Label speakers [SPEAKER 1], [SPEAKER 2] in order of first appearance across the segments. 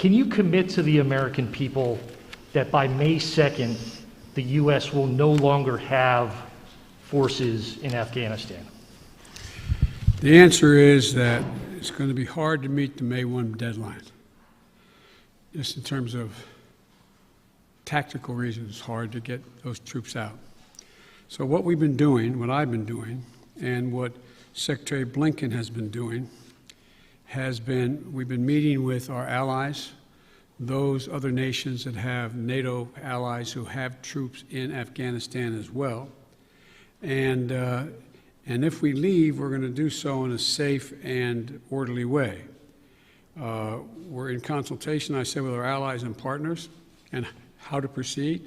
[SPEAKER 1] Can you commit to the American people that by May 2nd, the U.S. will no longer have forces in Afghanistan?
[SPEAKER 2] The answer is that it's going to be hard to meet the May 1 deadline. Just in terms of tactical reasons, it's hard to get those troops out. So what we've been doing, what I've been doing, and what Secretary Blinken has been doing we've been meeting with our allies, those other nations that have NATO allies who have troops in Afghanistan as well. And if we leave, we're going to do so in a safe and orderly way. We're in consultation, I said, with our allies and partners and how to proceed.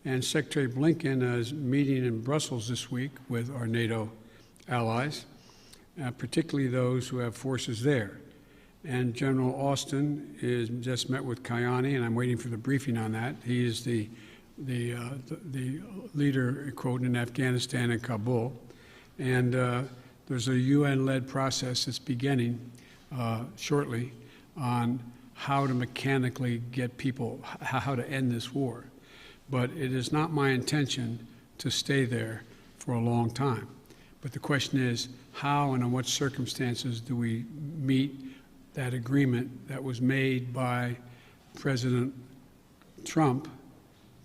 [SPEAKER 2] And Secretary Blinken is meeting in Brussels this week with our NATO allies, particularly those who have forces there. And General Austin is just met with Kayani, and I'm waiting for the briefing on that. He is the leader, quote, in Afghanistan and Kabul. And there's a UN-led process that's beginning shortly on how to mechanically get people, how to end this war. But it is not my intention to stay there for a long time. But the question is, how and in what circumstances do we meet that agreement that was made by President Trump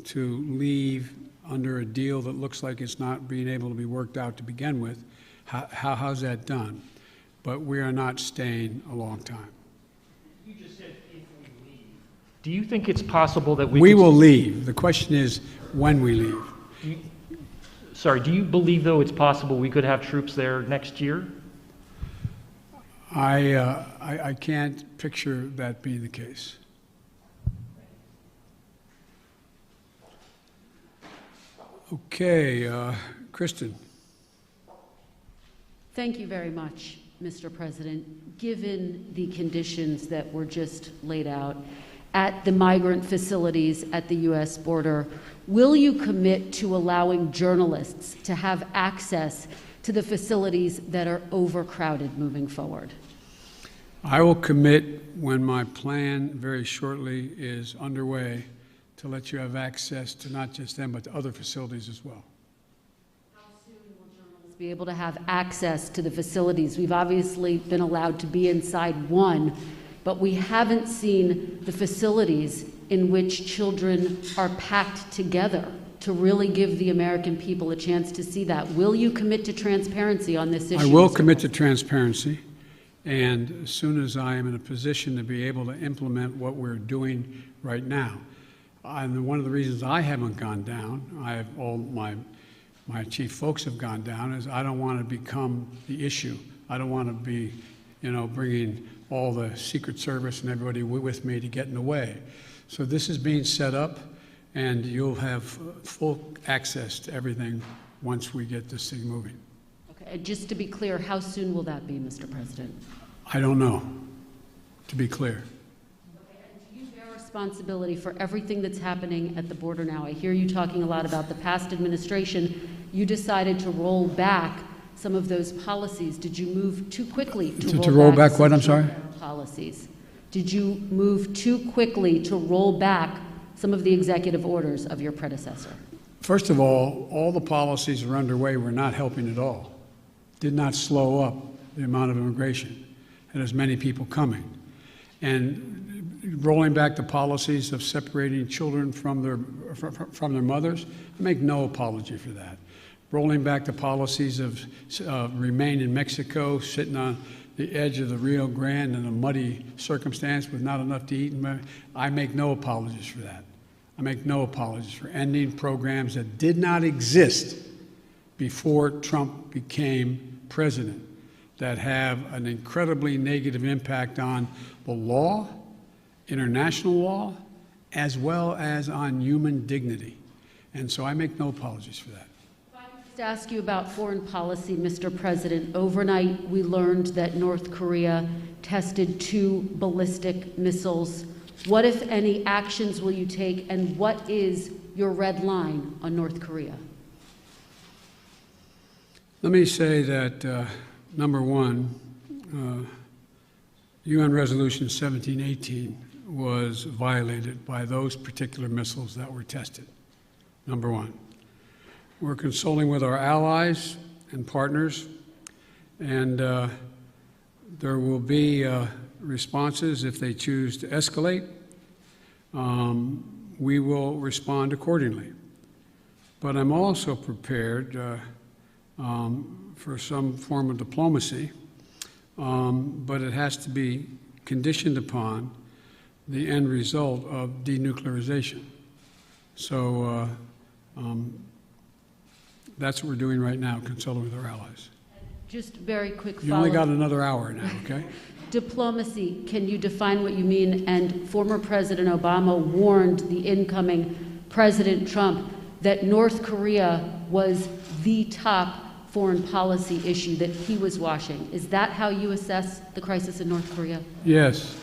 [SPEAKER 2] to leave under a deal that looks like it's not being able to be worked out to begin with? How's that done? But we are not staying a long time.
[SPEAKER 1] You just said if we leave. Do you think it's possible that
[SPEAKER 2] we will leave? The question is when we leave.
[SPEAKER 1] Do you believe, though, it's possible we could have troops there next year?
[SPEAKER 2] I can't picture that being the case. Okay, Kristen.
[SPEAKER 3] Thank you very much, Mr. President. Given the conditions that were just laid out at the migrant facilities at the U.S. border, will you commit to allowing journalists to have access to the facilities that are overcrowded moving forward?
[SPEAKER 2] I will commit when my plan very shortly is underway to let you have access to not just them, but to other facilities as well.
[SPEAKER 3] How soon will journalists be able to have access to the facilities? We've obviously been allowed to be inside one, but we haven't seen the facilities in which children are packed together to really give the American people a chance to see that. Will you commit to transparency on this issue?
[SPEAKER 2] I will commit to transparency, and as soon as I am in a position to be able to implement what we're doing right now. And one of the reasons I haven't gone down, all my chief folks have gone down, is I don't want to become the issue. I don't want to be, bringing all the Secret Service and everybody with me to get in the way. So this is being set up, and you'll have full access to everything once we get this thing moving.
[SPEAKER 3] Okay, and just to be clear, how soon will that be, Mr. President?
[SPEAKER 2] I don't know, to be clear.
[SPEAKER 3] Okay, and do you bear responsibility for everything that's happening at the border now? I hear you talking a lot about the past administration. You decided to roll back some of those policies. Did you move too quickly to
[SPEAKER 2] roll back what? I'm sorry?
[SPEAKER 3] Policies. Did you move too quickly to roll back some of the executive orders of your predecessor?
[SPEAKER 2] First of all the policies that are underway were not helping at all. Did not slow up the amount of immigration and as many people coming. And rolling back the policies of separating children from their mothers, I make no apology for that. Rolling back the policies of remain in Mexico, sitting on the edge of the Rio Grande in a muddy circumstance with not enough to eat, I make no apologies for that. I make no apologies for ending programs that did not exist before Trump became president, that have an incredibly negative impact on the law, international law, as well as on human dignity. And so I make no apologies for that.
[SPEAKER 3] To ask you about foreign policy, Mr. President. Overnight, we learned that North Korea tested 2 ballistic missiles. What, if any, actions will you take, and what is your red line on North Korea?
[SPEAKER 2] Let me say that, number one, UN Resolution 1718 was violated by those particular missiles that were tested. Number one. We're consulting with our allies and partners, and there will be responses if they choose to escalate. We will respond accordingly. But I'm also prepared for some form of diplomacy, but it has to be conditioned upon the end result of denuclearization. So that's what we're doing right now, consulting with our allies.
[SPEAKER 3] Just very quick follow-up.
[SPEAKER 2] You only got another hour now, okay?
[SPEAKER 3] Diplomacy, can you define what you mean? And former President Obama warned the incoming President Trump that North Korea was the top foreign policy issue that he was watching. Is that how you assess the crisis in North Korea?
[SPEAKER 2] Yes.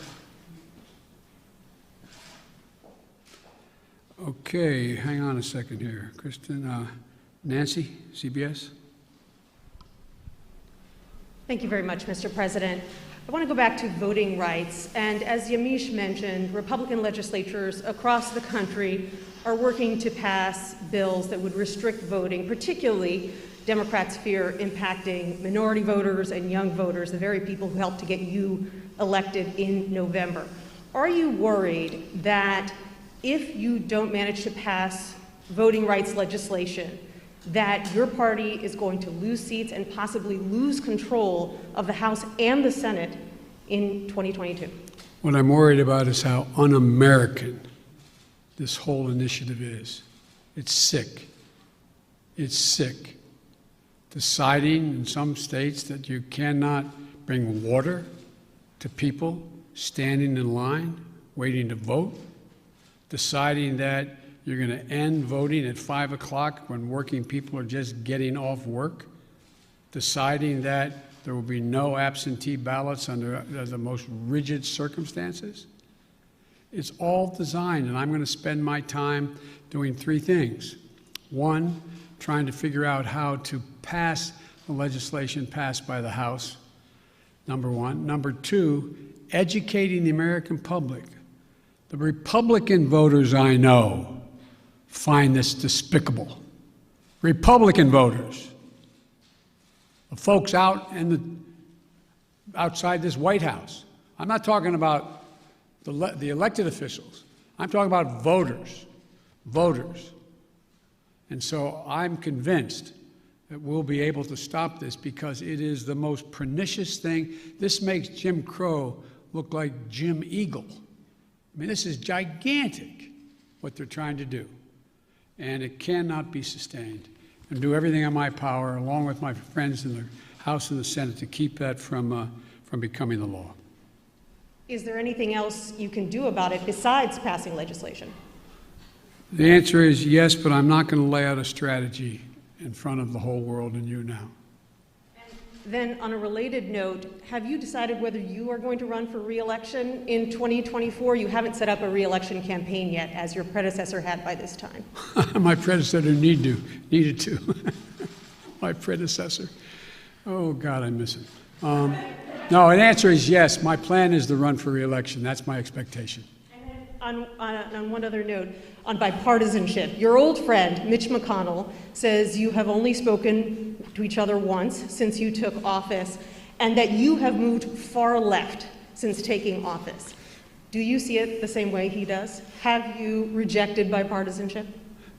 [SPEAKER 2] Okay, hang on a second here. Kristen, Nancy, CBS.
[SPEAKER 4] Thank you very much, Mr. President. I want to go back to voting rights. And as Yamiche mentioned, Republican legislatures across the country are working to pass bills that would restrict voting, particularly Democrats fear impacting minority voters and young voters, the very people who helped to get you elected in November. Are you worried that if you don't manage to pass voting rights legislation, that your party is going to lose seats and possibly lose control of the House and the Senate in 2022?
[SPEAKER 2] What I'm worried about is how un-American this whole initiative is. It's sick. It's sick. Deciding in some states that you cannot bring water to people standing in line, waiting to vote. Deciding that you're going to end voting at 5 o'clock when working people are just getting off work. Deciding that there will be no absentee ballots under the most rigid circumstances. It's all designed, and I'm going to spend my time doing three things. One, trying to figure out how to pass the legislation passed by the House, number one. Number two, educating the American public. The Republican voters I know find this despicable. Republican voters, the folks outside this White House. I'm not talking about the elected officials. I'm talking about voters. And so I'm convinced that we'll be able to stop this because it is the most pernicious thing. This makes Jim Crow look like Jim Eagle. I mean, this is gigantic, what they're trying to do. And it cannot be sustained. And do everything in my power, along with my friends in the House and the Senate, to keep that from becoming the law.
[SPEAKER 4] Is there anything else you can do about it besides passing legislation?
[SPEAKER 2] The answer is yes, but I'm not going to lay out a strategy in front of the whole world and you now.
[SPEAKER 4] Then, on a related note, have you decided whether you are going to run for re-election in 2024? You haven't set up a re-election campaign yet, as your predecessor had by this time.
[SPEAKER 2] My predecessor needed to. My predecessor. Oh, God, I miss him. No, the answer is yes. My plan is to run for re-election. That's my expectation.
[SPEAKER 4] And then on one other note, on bipartisanship, your old friend, Mitch McConnell, says you have only spoken to each other once since you took office, and that you have moved far left since taking office. Do you see it the same way he does? Have you rejected bipartisanship?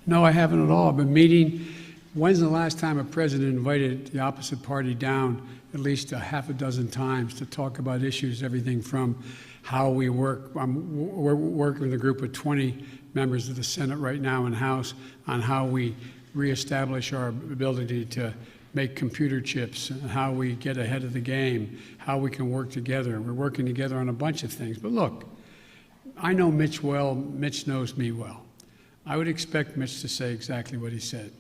[SPEAKER 2] No, I haven't at all. I've been meeting. When's the last time a president invited the opposite party down at least a half a dozen times to talk about issues, everything from how we work. We're working with a group of 20 members of the Senate right now and House on how we reestablish our ability to make computer chips, and how we get ahead of the game, how we can work together. We're working together on a bunch of things. But look, I know Mitch well. Mitch knows me well. I would expect Mitch to say exactly what he said.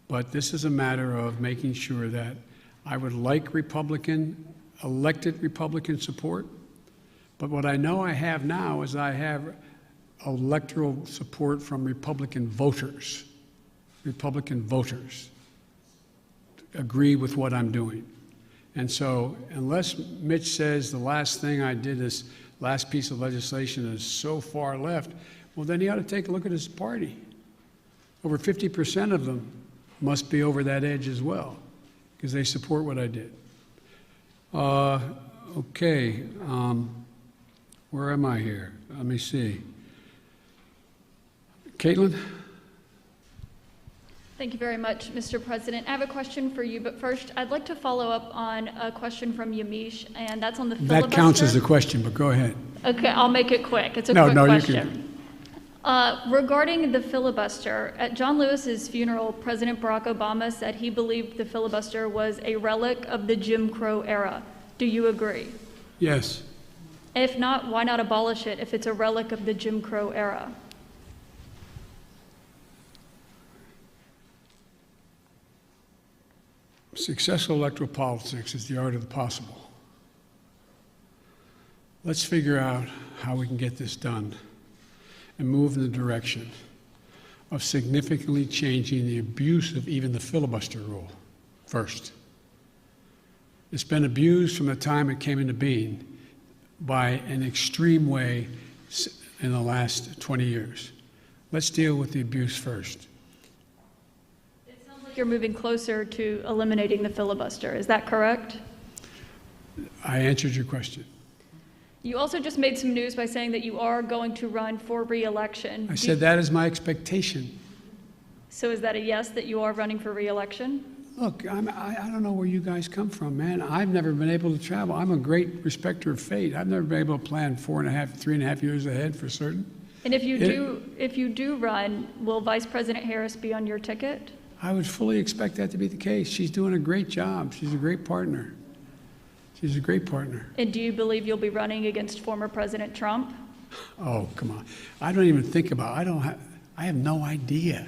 [SPEAKER 2] But this is a matter of making sure that I would like elected Republican support. But what I know I have now is I have electoral support from Republican voters. Republican voters agree with what I'm doing. And so unless Mitch says the last thing I did is last piece of legislation is so far left, well, then he ought to take a look at his party. Over 50% of them must be over that edge as well, because they support what I did. Okay, where am I here? Let me see. Caitlin?
[SPEAKER 5] Thank you very much, Mr. President. I have a question for you, but first, I'd like to follow up on a question from Yamiche, and that's on the filibuster.
[SPEAKER 2] That counts as a question, but go ahead.
[SPEAKER 5] Okay, I'll make it quick. It's a
[SPEAKER 2] No,
[SPEAKER 5] quick
[SPEAKER 2] no, you
[SPEAKER 5] question. Regarding the filibuster, at John Lewis's funeral, President Barack Obama said he believed the filibuster was a relic of the Jim Crow era. Do you agree?
[SPEAKER 2] Yes.
[SPEAKER 5] If not, why not abolish it if it's a relic of the Jim Crow era?
[SPEAKER 2] Successful electoral politics is the art of the possible. Let's figure out how we can get this done and move in the direction of significantly changing the abuse of even the filibuster rule first. It's been abused from the time it came into being by an extreme way in the last 20 years. Let's deal with the abuse first.
[SPEAKER 5] It sounds like you're moving closer to eliminating the filibuster. Is that correct?
[SPEAKER 2] I answered your question.
[SPEAKER 5] You also just made some news by saying that you are going to run for re-election.
[SPEAKER 2] I said that is my expectation.
[SPEAKER 5] So is that a yes, that you are running for re-election?
[SPEAKER 2] Look, I don't know where you guys come from, man. I've never been able to travel. I'm a great respecter of fate. I've never been able to plan 3.5 years ahead for certain.
[SPEAKER 5] And if you do run, will Vice President Harris be on your ticket?
[SPEAKER 2] I would fully expect that to be the case. She's doing a great job. She's a great partner. She's a great partner.
[SPEAKER 5] And do you believe you'll be running against former President Trump?
[SPEAKER 2] Oh, come on. I don't even think about it. I have no idea.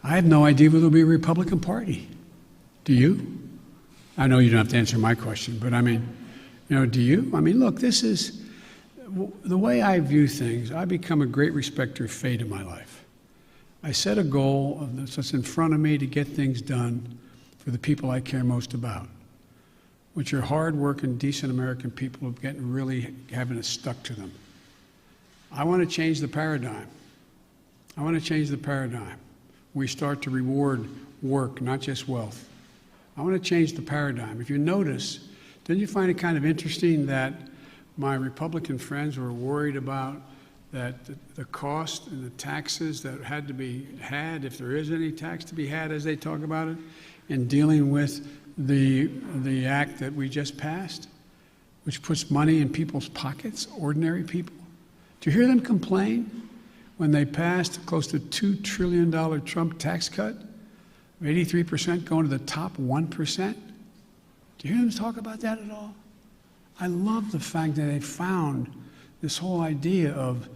[SPEAKER 2] I have no idea whether there'll be a Republican Party. Do you? I know you don't have to answer my question, but I mean, do you? I mean, look, this is the way I view things. I become a great respecter of fate in my life. I set a goal of that's in front of me to get things done for the people I care most about, which are hard-working, decent American people who really having it stuck to them. I want to change the paradigm. I want to change the paradigm. We start to reward work, not just wealth. I want to change the paradigm. If you notice, didn't you find it kind of interesting that my Republican friends were worried about that the cost and the taxes that had to be had, if there is any tax to be had as they talk about it, in dealing with the act that we just passed, which puts money in people's pockets, ordinary people? Do you hear them complain when they passed close to $2 trillion Trump tax cut, 83% going to the top 1%? Do you hear them talk about that at all? I love the fact that they found this whole idea of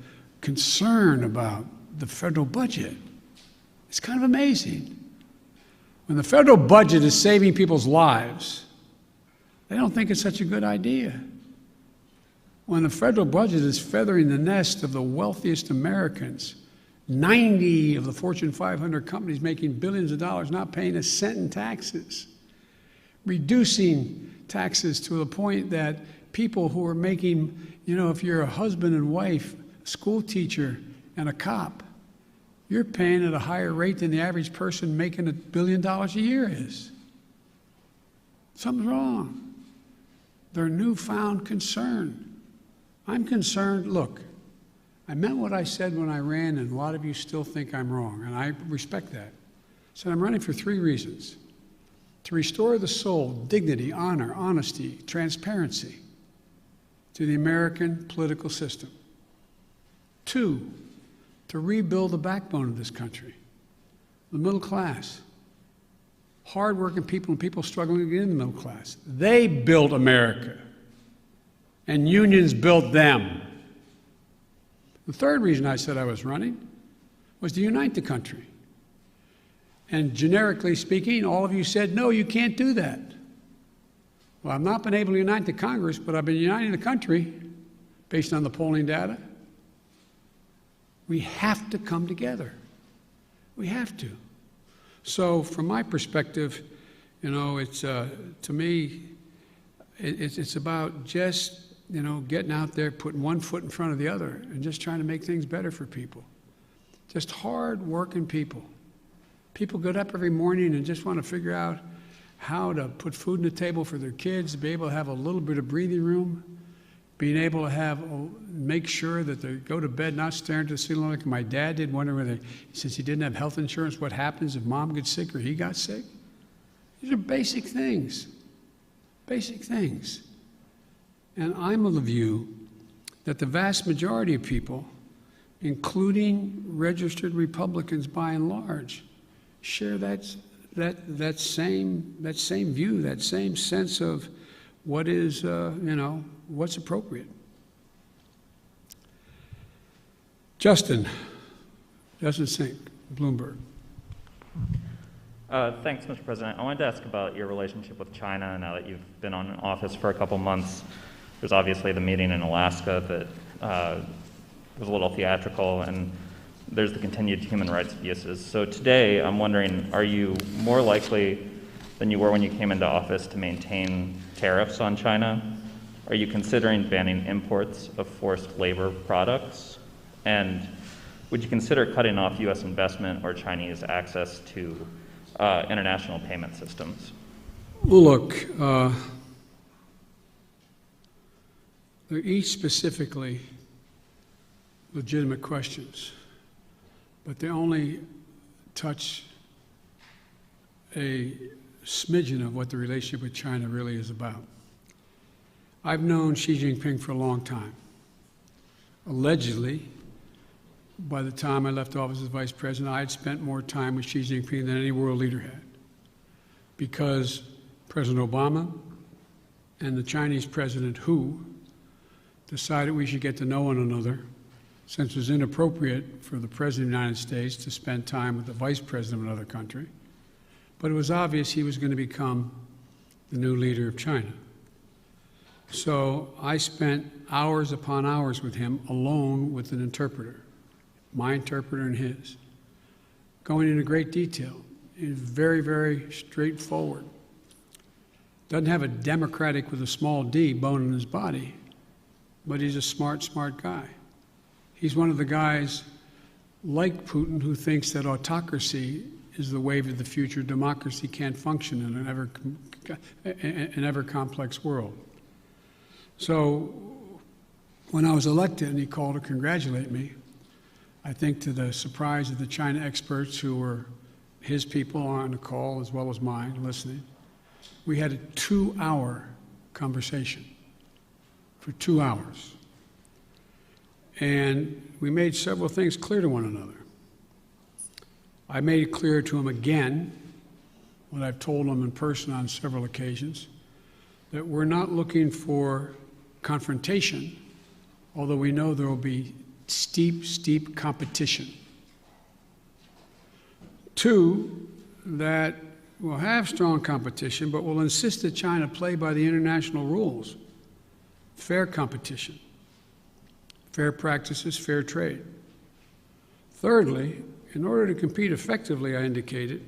[SPEAKER 2] concern about the federal budget. It's kind of amazing. When the federal budget is saving people's lives, they don't think it's such a good idea. When the federal budget is feathering the nest of the wealthiest Americans, 90 of the Fortune 500 companies making billions of dollars, not paying a cent in taxes, reducing taxes to the point that people who are making, if you're a husband and wife, a school teacher, and a cop, you're paying at a higher rate than the average person making $1 billion a year is. Something's wrong. Their newfound concern. I'm concerned. Look, I meant what I said when I ran, and a lot of you still think I'm wrong, and I respect that. So I'm running for 3 reasons. To restore the soul, dignity, honor, honesty, transparency to the American political system. 2, to rebuild the backbone of this country, the middle class, hardworking people and people struggling to get in the middle class. They built America, and unions built them. The 3rd reason I said I was running was to unite the country. And generically speaking, all of you said, no, you can't do that. Well, I've not been able to unite the Congress, but I've been uniting the country based on the polling data. We have to come together. We have to. So from my perspective, it's to me, it's about just getting out there, putting one foot in front of the other, and just trying to make things better for people. Just hard-working people. People get up every morning and just want to figure out how to put food on the table for their kids, be able to have a little bit of breathing room, being able to make sure that they go to bed not staring to the ceiling like my dad did, wondering whether, since he didn't have health insurance, what happens if mom gets sick or he got sick. These are basic things. Basic things. And I'm of the view that the vast majority of people, including registered Republicans by and large, share that same view, that same sense of what is, what's appropriate. Justin Sink, Bloomberg.
[SPEAKER 6] Thanks, Mr. President. I wanted to ask about your relationship with China now that you've been in office for a couple months. There's obviously the meeting in Alaska that was a little theatrical, and there's the continued human rights abuses. So today, I'm wondering, are you more likely than you were when you came into office to maintain tariffs on China? Are you considering banning imports of forced labor products? And would you consider cutting off U.S. investment or Chinese access to international payment systems?
[SPEAKER 2] Well, look, they're each specifically legitimate questions, but they only touch a smidgen of what the relationship with China really is about. I've known Xi Jinping for a long time. Allegedly, by the time I left office as vice president, I had spent more time with Xi Jinping than any world leader had, because President Obama and the Chinese President Hu decided we should get to know one another, since it was inappropriate for the President of the United States to spend time with the Vice President of another country. But it was obvious he was going to become the new leader of China. So I spent hours upon hours with him alone with an interpreter, my interpreter and his, going into great detail. He's very, very straightforward. Doesn't have a Democratic with a small d bone in his body, but he's a smart guy. He's one of the guys like Putin who thinks that autocracy is the wave of the future. Democracy can't function in an ever complex world. So when I was elected and he called to congratulate me, I think to the surprise of the China experts who were his people on the call as well as mine listening, we had a 2-hour conversation for 2 hours. And we made several things clear to one another. I made it clear to him again, what I've told him in person on several occasions, that we're not looking for confrontation, although we know there will be steep competition. 2, that we'll have strong competition, but we'll insist that China play by the international rules. Fair competition, fair practices, fair trade. Thirdly, in order to compete effectively, I indicated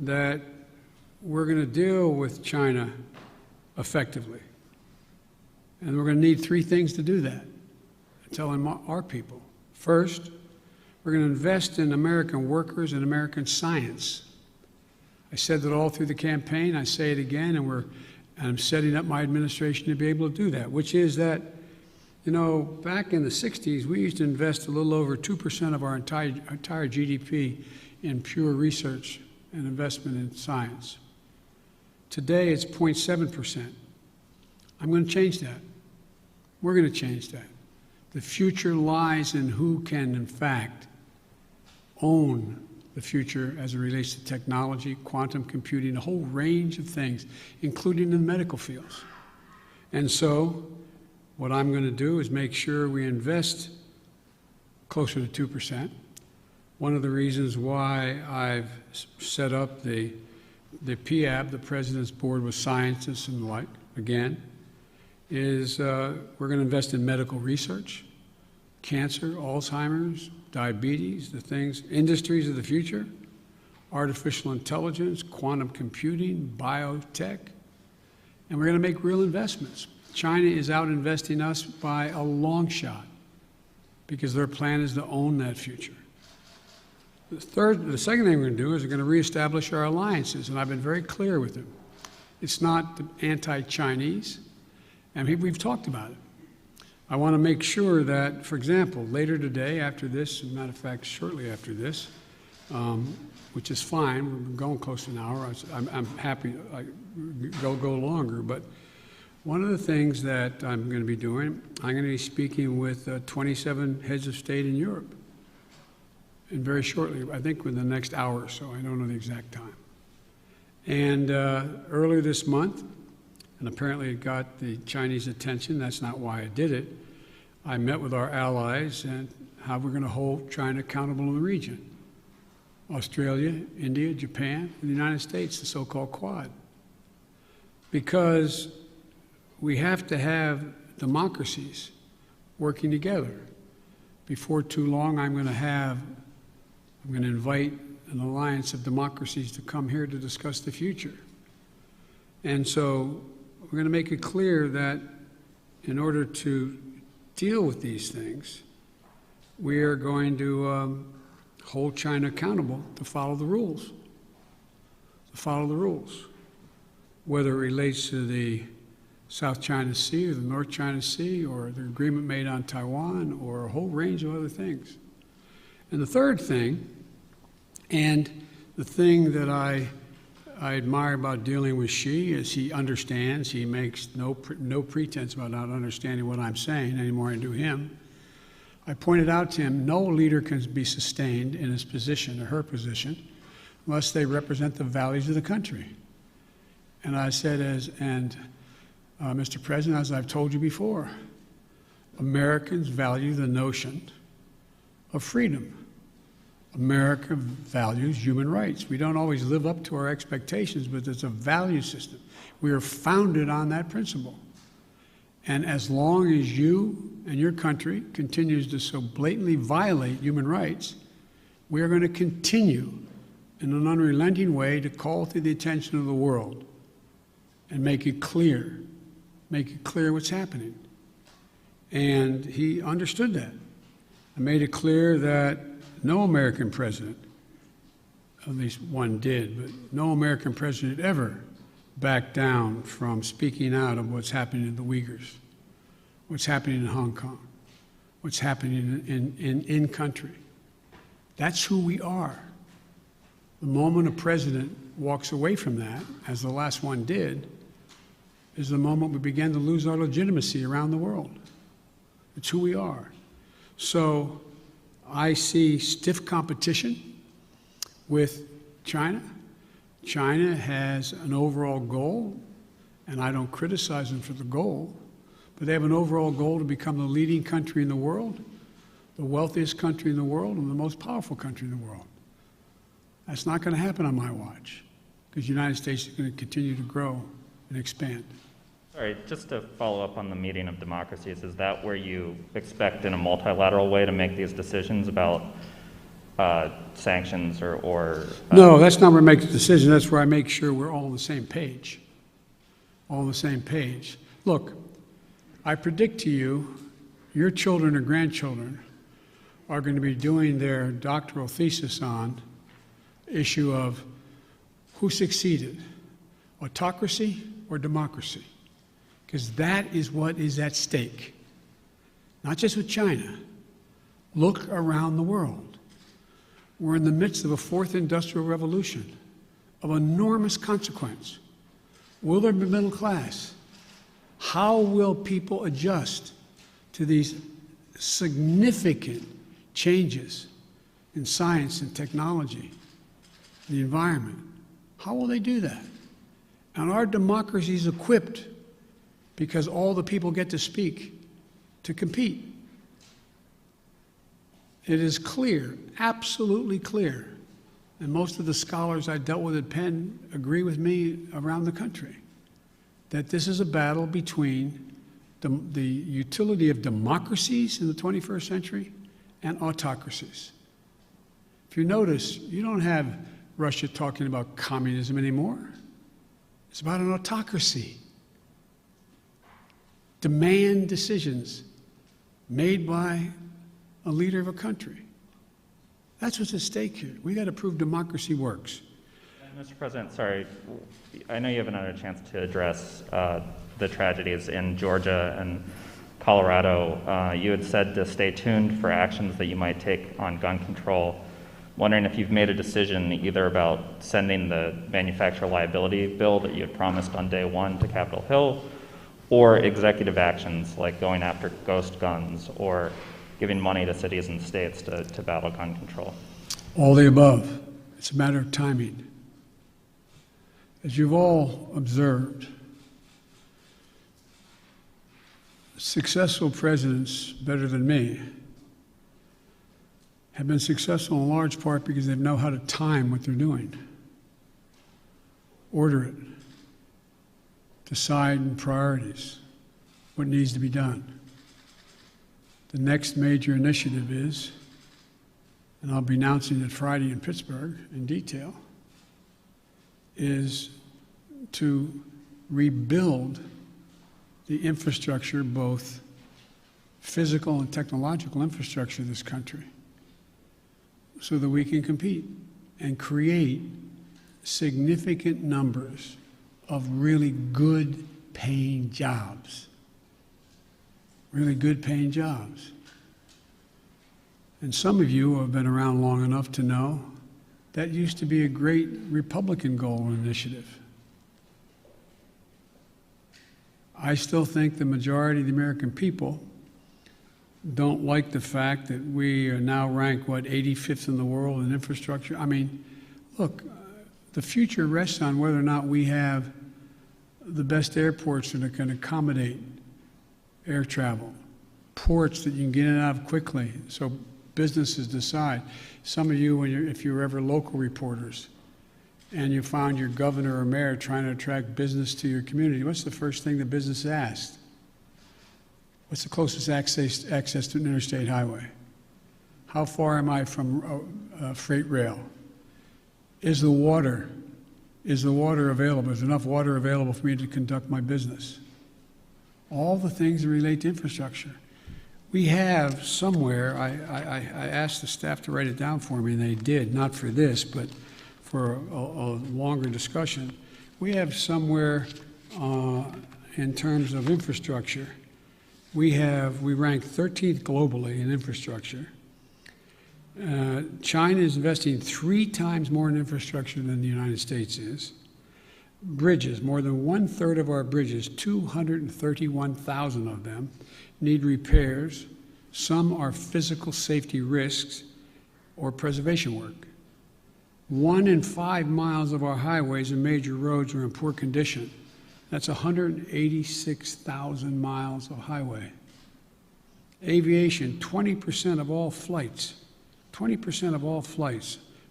[SPEAKER 2] that we're going to deal with China effectively. And we're going to need 3 things to do that. I'm telling our people. First, we're going to invest in American workers and American science. I said that all through the campaign. I say it again, and I'm setting up my administration to be able to do that, which is that, back in the 60s, we used to invest a little over 2% of our entire GDP in pure research and investment in science. Today, it's 0.7%. I'm going to change that. We're going to change that. The future lies in who can, in fact, own the future as it relates to technology, quantum computing, a whole range of things, including in the medical fields. And so what I'm going to do is make sure we invest closer to 2%. One of the reasons why I've set up the PAB, the President's Board with scientists and the like, again, is we're going to invest in medical research, cancer, Alzheimer's, diabetes, the things, industries of the future, artificial intelligence, quantum computing, biotech, and we're going to make real investments. China is out investing us by a long shot because their plan is to own that future. The second thing we're going to do is we're going to reestablish our alliances, and I've been very clear with them. It's not anti-Chinese, and we've talked about it. I want to make sure that, for example, later today, after this, as a matter of fact, shortly after this, which is fine, we're going close to an hour. I'm happy to go longer, but one of the things that I'm going to be doing, I'm going to be speaking with 27 heads of state in Europe. And very shortly, I think within the next hour or so, I don't know the exact time. And earlier this month, and apparently it got the Chinese attention, that's not why I did it, I met with our allies and how we're going to hold China accountable in the region. Australia, India, Japan, and the United States, the so-called Quad. Because we have to have democracies working together. Before too long, I'm going to invite an alliance of democracies to come here to discuss the future. And so we're going to make it clear that in order to deal with these things, we are going to hold China accountable to follow the rules. To follow the rules. Whether it relates to the South China Sea or the North China Sea or the agreement made on Taiwan or a whole range of other things. And the third thing, and the thing that I admire about dealing with Xi is he understands, he makes no pretense about not understanding what I'm saying any more than I do him. I pointed out to him, no leader can be sustained in his position or her position unless they represent the values of the country. And I said, Mr. President, as I've told you before, Americans value the notion of freedom. America values human rights. We don't always live up to our expectations, but it's a value system. We are founded on that principle. And as long as you and your country continues to so blatantly violate human rights, we are going to continue in an unrelenting way to call to the attention of the world and make it clear what's happening. And he understood that. I made it clear that no American president, at least one did, but no American president ever backed down from speaking out of what's happening in the Uyghurs, what's happening in Hong Kong, what's happening in country. That's who we are. The moment a president walks away from that, as the last one did, is the moment we begin to lose our legitimacy around the world. It's who we are. So I see stiff competition with China. China has an overall goal, and I don't criticize them for the goal, but they have an overall goal to become the leading country in the world, the wealthiest country in the world, and the most powerful country in the world. That's not going to happen on my watch, because the United States is going to continue to grow and expand.
[SPEAKER 6] Sorry, just to follow up on the meeting of democracies, is that where you expect in a multilateral way to make these decisions about sanctions or
[SPEAKER 2] No, that's not where I make the decision. That's where I make sure we're all on the same page. All on the same page. Look, I predict to you, your children or grandchildren are going to be doing their doctoral thesis on the issue of who succeeded, autocracy or democracy. Because that is what is at stake. Not just with China. Look around the world. We're in the midst of a fourth industrial revolution of enormous consequence. Will there be middle class? How will people adjust to these significant changes in science and technology, the environment? How will they do that? And our democracy is equipped because all the people get to speak, to compete. It is clear, absolutely clear, and most of the scholars I dealt with at Penn agree with me around the country, that this is a battle between the utility of democracies in the 21st century and autocracies. If you notice, you don't have Russia talking about communism anymore. It's about an autocracy. demand decisions made by a leader of a country. That's what's at stake here. We got to prove democracy works.
[SPEAKER 6] Mr. President, sorry, I know you haven't had a chance to address the tragedies in Georgia and Colorado. You had said to stay tuned for actions that you might take on gun control. Wondering if you've made a decision either about sending the manufacturer liability bill that you had promised on day one to Capitol Hill, or executive actions like going after ghost guns or giving money to cities and states to battle gun control.
[SPEAKER 2] All the above. It's a matter of timing. As you've all observed, successful presidents, better than me, have been successful in large part because they know how to time what they're doing, order it, decide on priorities, what needs to be done. The next major initiative is, and I'll be announcing it Friday in Pittsburgh in detail, is to rebuild the infrastructure, both physical and technological infrastructure of this country, so that we can compete and create significant numbers of really good paying jobs. Really good paying jobs. And some of you have been around long enough to know that used to be a great Republican goal and initiative. I still think the majority of the American people don't like the fact that we are now ranked, 85th in the world in infrastructure. I mean, look, the future rests on whether or not we have the best airports that can accommodate air travel, ports that you can get in and out of quickly so businesses decide. Some of you, if you're ever local reporters and you found your governor or mayor trying to attract business to your community, what's the first thing the business asked? What's the closest access to an interstate highway? How far am I from freight rail? Is the water available? Is enough water available for me to conduct my business? All the things that relate to infrastructure. We have somewhere, I asked the staff to write it down for me, and they did, not for this, but for a longer discussion. We have somewhere in terms of infrastructure, we rank 13th globally in infrastructure. China is investing 3 times more in infrastructure than the United States is. Bridges, more than 1/3 of our bridges, 231,000 of them, need repairs. Some are physical safety risks or preservation work. 1 in 5 miles of our highways and major roads are in poor condition. That's 186,000 miles of highway. Aviation, 20% of all flights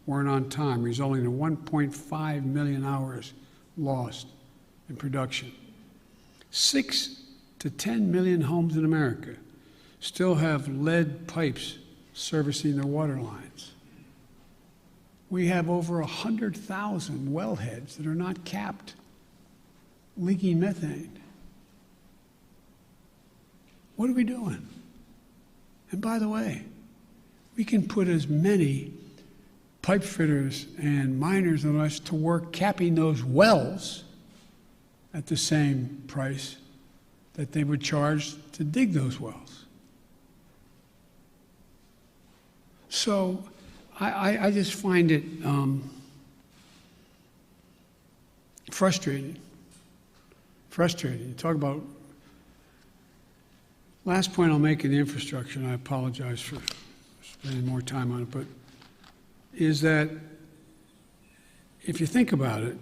[SPEAKER 2] weren't on time, resulting in 1.5 million hours lost in production. 6 to 10 million homes in America still have lead pipes servicing their water lines. We have over 100,000 wellheads that are not capped, leaking methane. What are we doing? And by the way, we can put as many pipe fitters and miners and us to work capping those wells at the same price that they would charge to dig those wells. So I just find it frustrating. You talk about, last point I'll make in the infrastructure, and I apologize for spending more time on it, but is that if you think about it,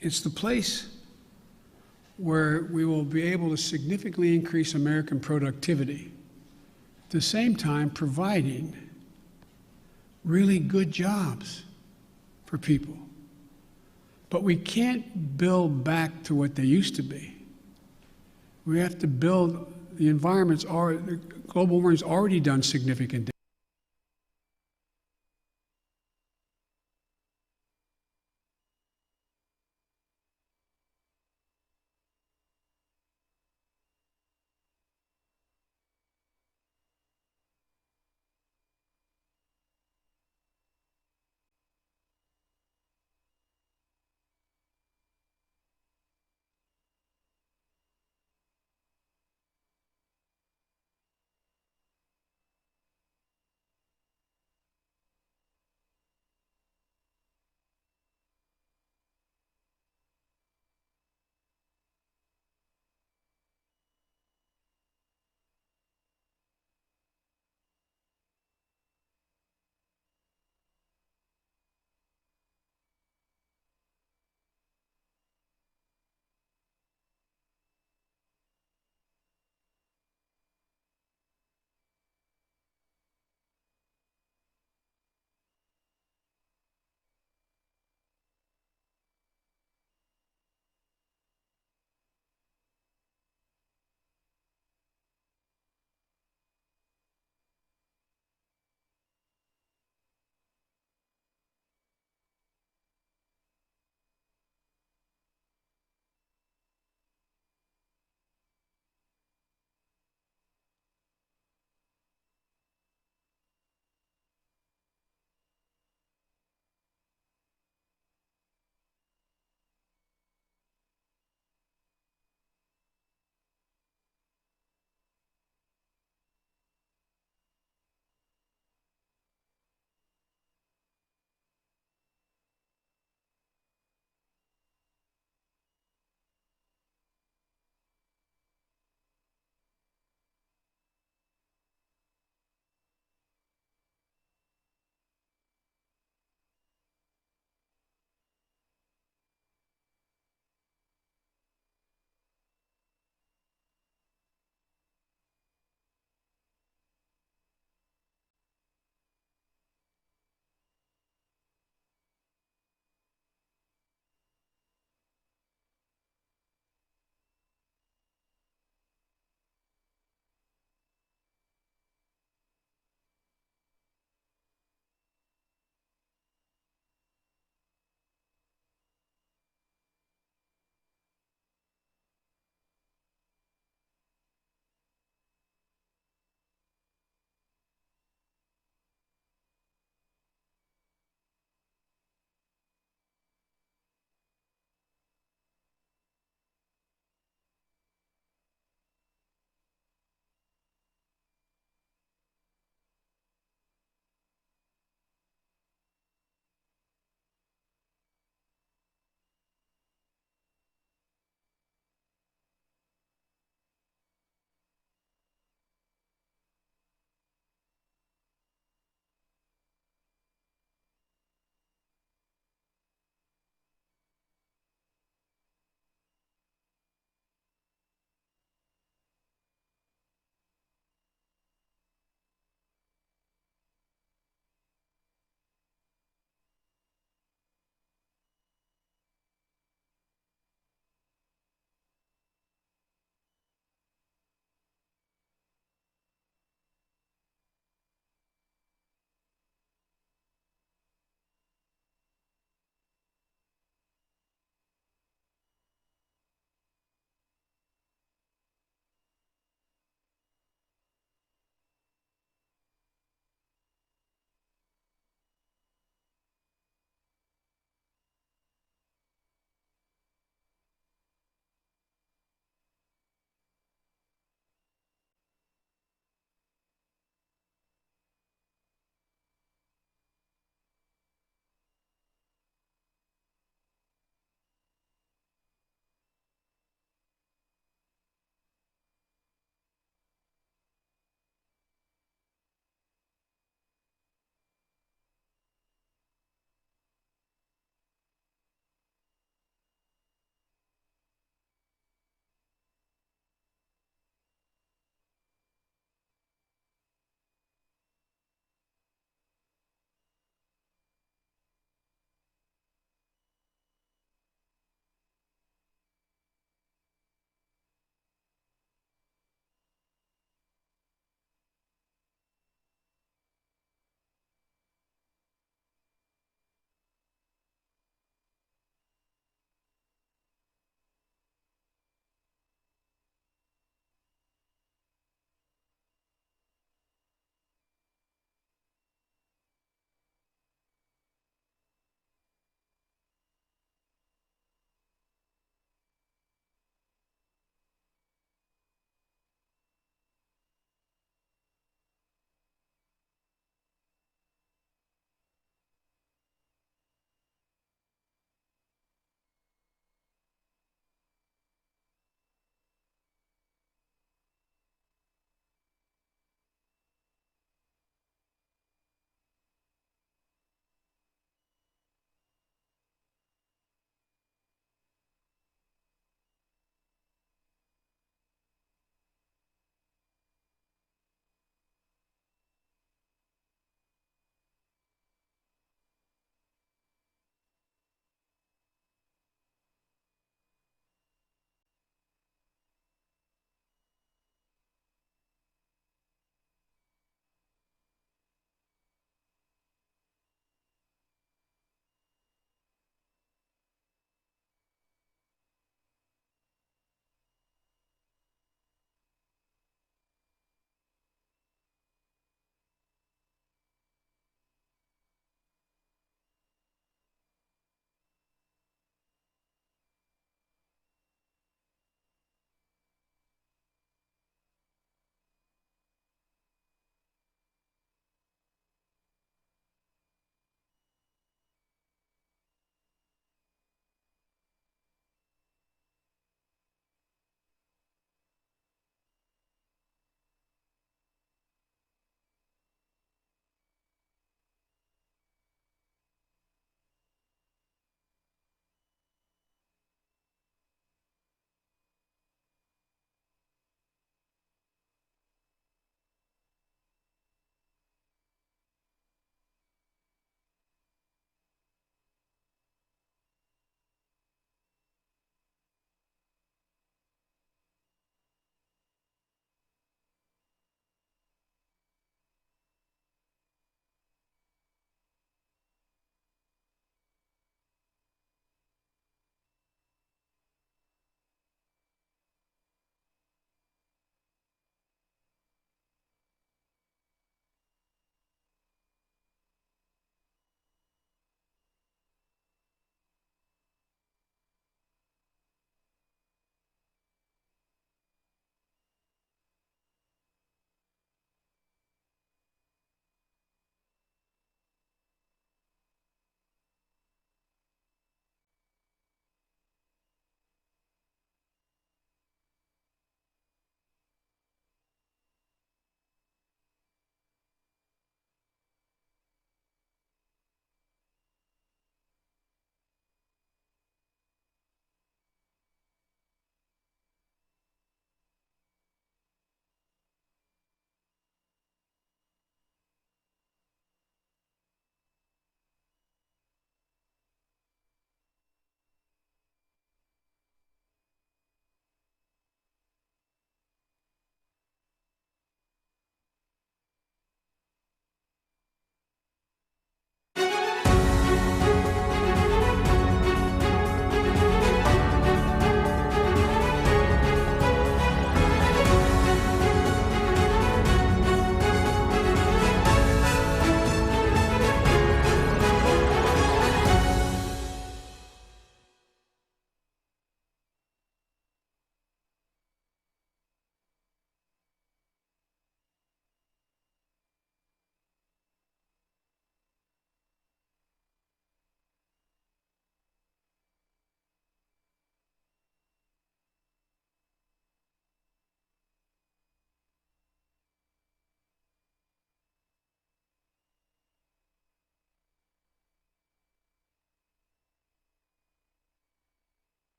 [SPEAKER 2] it's the place where we will be able to significantly increase American productivity, at the same time providing really good jobs for people. But we can't build back to what they used to be. We have to build, the environment's already, the global warming's already done significant damage.